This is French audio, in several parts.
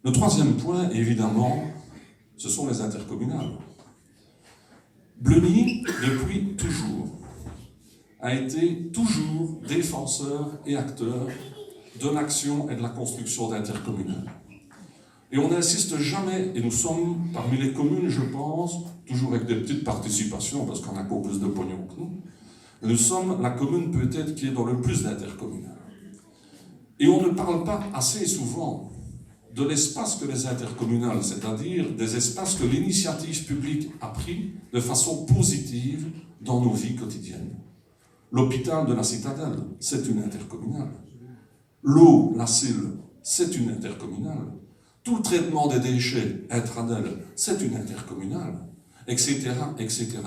Le troisième point, évidemment, ce sont les intercommunales. Bleuny, depuis toujours, a été toujours défenseur et acteur de l'action et de la construction d'intercommunales. Et on n'insiste jamais, et nous sommes parmi les communes, je pense, toujours avec des petites participations, parce qu'on a encore plus de pognon que nous sommes la commune peut-être qui est dans le plus d'intercommunales. Et on ne parle pas assez souvent de l'espace que les intercommunales, c'est-à-dire des espaces que l'initiative publique a pris de façon positive dans nos vies quotidiennes. L'hôpital de la Citadelle, c'est une intercommunale. L'eau, la Cille, c'est une intercommunale. Tout le traitement des déchets, Intradel, c'est une intercommunale, etc., etc.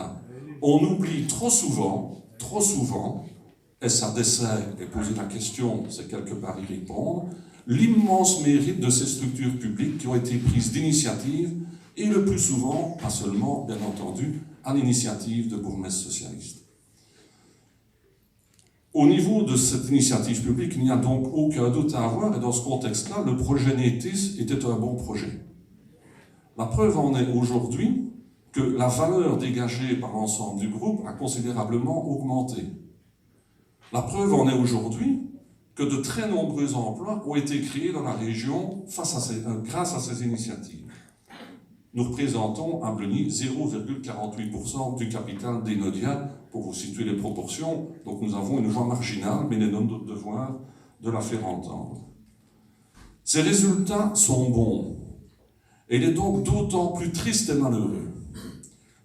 On oublie trop souvent, et ça dessert, et poser la question, c'est quelque part y répondre, l'immense mérite de ces structures publiques qui ont été prises d'initiative, et le plus souvent, pas seulement, bien entendu, à l'initiative de bourgmestres socialistes. Au niveau de cette initiative publique, il n'y a donc aucun doute à avoir, et dans ce contexte-là, le projet NETIS était un bon projet. La preuve en est aujourd'hui que la valeur dégagée par l'ensemble du groupe a considérablement augmenté. La preuve en est aujourd'hui que de très nombreux emplois ont été créés dans la région grâce à ces initiatives. Nous représentons à Bleuny 0,48% du capital d'Enodia, pour vous situer les proportions. Donc nous avons une voix marginale, mais il est notre devoir de la faire entendre. Ces résultats sont bons. Et il est donc d'autant plus triste et malheureux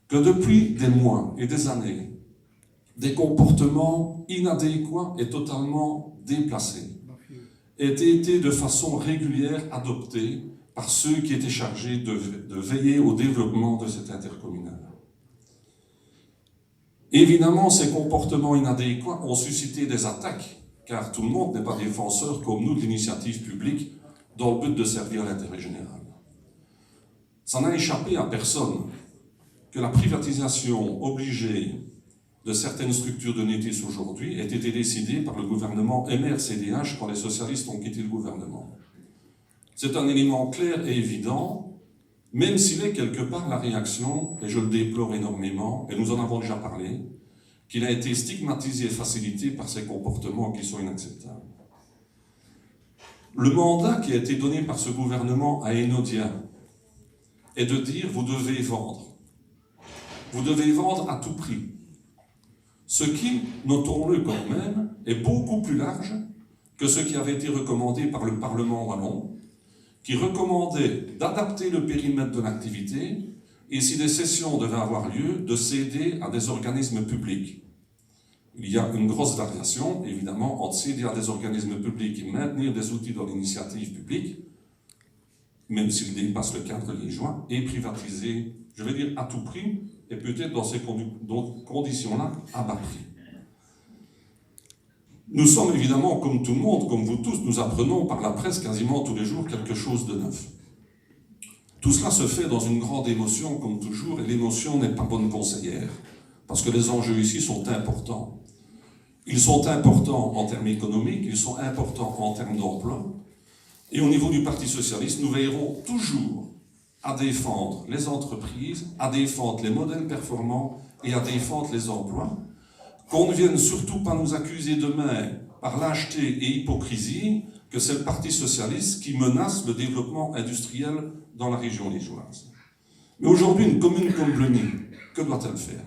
que depuis des mois et des années, des comportements inadéquats et totalement déplacés aient été de façon régulière adoptés par ceux qui étaient chargés de veiller au développement de cette intercommunale. Évidemment, ces comportements inadéquats ont suscité des attaques, car tout le monde n'est pas défenseur comme nous de l'initiative publique dans le but de servir l'intérêt général. Ça n'a échappé à personne que la privatisation obligée de certaines structures de NETIS aujourd'hui ait été décidée par le gouvernement MR-CDH quand les socialistes ont quitté le gouvernement. C'est un élément clair et évident, même s'il est quelque part la réaction, et je le déplore énormément, et nous en avons déjà parlé, qu'il a été stigmatisé et facilité par ces comportements qui sont inacceptables. Le mandat qui a été donné par ce gouvernement à Enodia est de dire « vous devez vendre ». Vous devez vendre à tout prix. Ce qui, notons-le quand même, est beaucoup plus large que ce qui avait été recommandé par le Parlement wallon, qui recommandait d'adapter le périmètre de l'activité et, si des cessions devaient avoir lieu, de céder à des organismes publics. Il y a une grosse variation, évidemment, entre céder à des organismes publics et maintenir des outils dans l'initiative publique, même s'ils dépassent le cadre liégeois, et privatiser, je vais dire, à tout prix, et peut-être dans ces conditions-là, à bas prix. Nous sommes évidemment, comme tout le monde, comme vous tous, nous apprenons par la presse quasiment tous les jours quelque chose de neuf. Tout cela se fait dans une grande émotion, comme toujours, et l'émotion n'est pas bonne conseillère, parce que les enjeux ici sont importants. Ils sont importants en termes économiques, ils sont importants en termes d'emploi, et au niveau du Parti socialiste, nous veillerons toujours à défendre les entreprises, à défendre les modèles performants et à défendre les emplois, qu'on ne vienne surtout pas nous accuser demain par lâcheté et hypocrisie que c'est le Parti socialiste qui menace le développement industriel dans la région liégeoise. Mais aujourd'hui, une commune comme Bleuny, que doit-elle faire?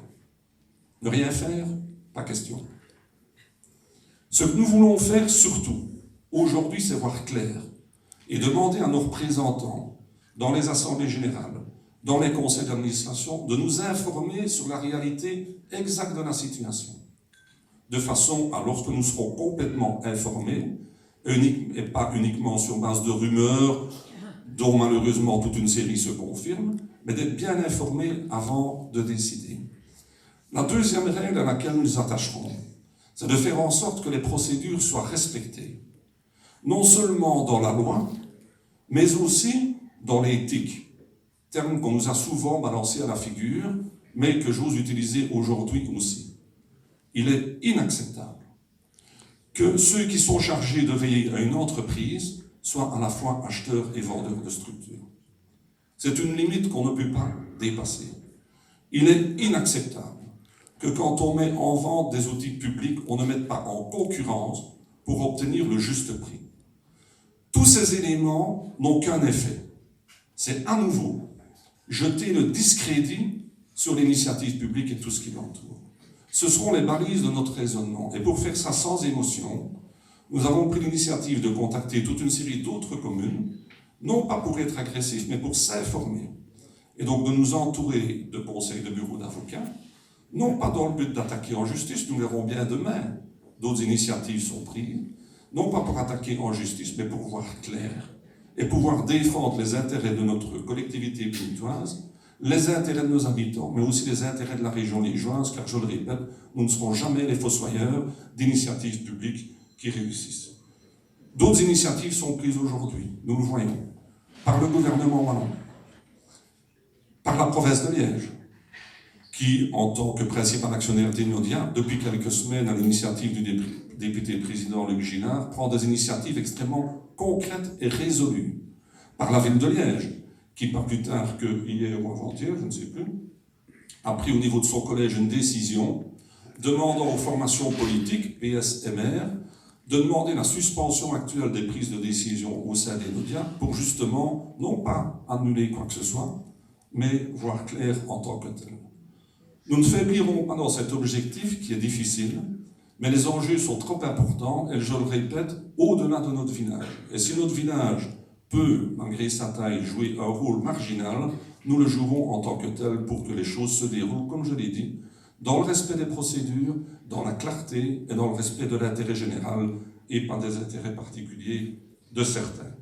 Ne rien faire? Pas question. Ce que nous voulons faire surtout, aujourd'hui, c'est voir clair et demander à nos représentants dans les assemblées générales, dans les conseils d'administration, de nous informer sur la réalité exacte de la situation. De façon à, lorsque nous serons complètement informés, et pas uniquement sur base de rumeurs, dont malheureusement toute une série se confirme, mais d'être bien informés avant de décider. La deuxième règle à laquelle nous nous attacherons, c'est de faire en sorte que les procédures soient respectées, non seulement dans la loi, mais aussi dans l'éthique, terme qu'on nous a souvent balancé à la figure, mais que j'ose utiliser aujourd'hui aussi. Il est inacceptable que ceux qui sont chargés de veiller à une entreprise soit à la fois acheteur et vendeur de structures. C'est une limite qu'on ne peut pas dépasser. Il est inacceptable que quand on met en vente des outils publics, on ne mette pas en concurrence pour obtenir le juste prix. Tous ces éléments n'ont qu'un effet. C'est à nouveau jeter le discrédit sur l'initiative publique et tout ce qui l'entoure. Ce seront les balises de notre raisonnement. Et pour faire ça sans émotion, nous avons pris l'initiative de contacter toute une série d'autres communes, non pas pour être agressifs, mais pour s'informer. Et donc de nous entourer de conseils de bureaux d'avocats, non pas dans le but d'attaquer en justice, nous verrons bien demain, d'autres initiatives sont prises, non pas pour attaquer en justice, mais pour voir clair et pouvoir défendre les intérêts de notre collectivité punitoise, les intérêts de nos habitants, mais aussi les intérêts de la région liégeoise, car je le répète, nous ne serons jamais les fossoyeurs d'initiatives publiques qui réussissent. D'autres initiatives sont prises aujourd'hui, nous le voyons, par le gouvernement wallon, par la province de Liège, qui, en tant que principal actionnaire d'Enodia, depuis quelques semaines, à l'initiative du député président Luc Ginard, prend des initiatives extrêmement concrètes et résolues. Par la ville de Liège, qui, pas plus tard que hier ou avant-hier, je ne sais plus, a pris au niveau de son collège une décision demandant aux formations politiques, PSMR, de demander la suspension actuelle des prises de décision au sein d'Enodia pour justement, non pas annuler quoi que ce soit, mais voir clair en tant que tel. Nous ne faiblirons pas dans cet objectif qui est difficile, mais les enjeux sont trop importants et, je le répète, au-delà de notre village. Et si notre village peut, malgré sa taille, jouer un rôle marginal, nous le jouerons en tant que tel pour que les choses se déroulent, comme je l'ai dit, dans le respect des procédures, dans la clarté et dans le respect de l'intérêt général et pas des intérêts particuliers de certains.